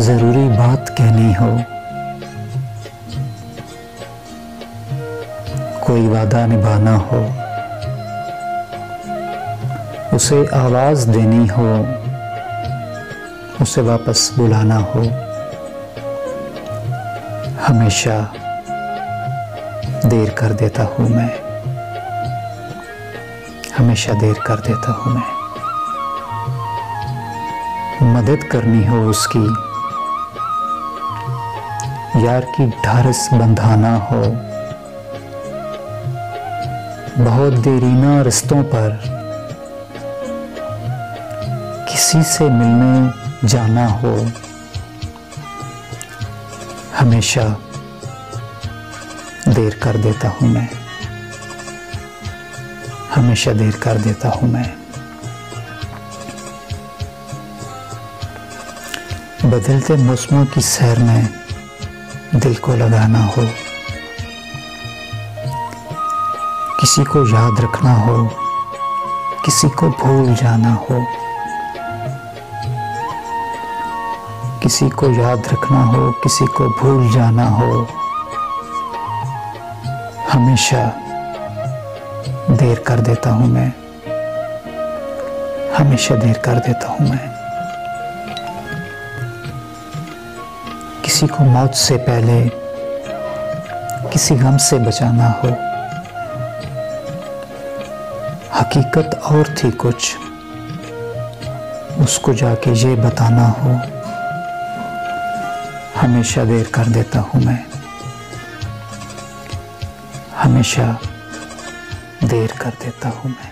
जरूरी बात कहनी हो, कोई वादा निभाना हो, उसे आवाज देनी हो, उसे वापस बुलाना हो, हमेशा देर कर देता हूँ मैं, हमेशा देर कर देता हूँ मैं। मदद करनी हो उसकी, यार की ढारस बंधाना हो, बहुत देरीना रिश्तों पर किसी से मिलने जाना हो, हमेशा देर कर देता हूँ मैं, हमेशा देर कर देता हूँ मैं। बदलते मौसमों की सैर में दिल को लगाना हो, किसी को याद रखना हो, किसी को भूल जाना हो, किसी को याद रखना हो, किसी को भूल जाना हो, हमेशा देर कर देता हूँ मैं, हमेशा देर कर देता हूँ मैं। किसी को मौत से पहले किसी गम से बचाना हो, हकीकत और थी कुछ, उसको जाके ये बताना हो, हमेशा देर कर देता हूँ मैं, हमेशा देर कर देता हूँ मैं।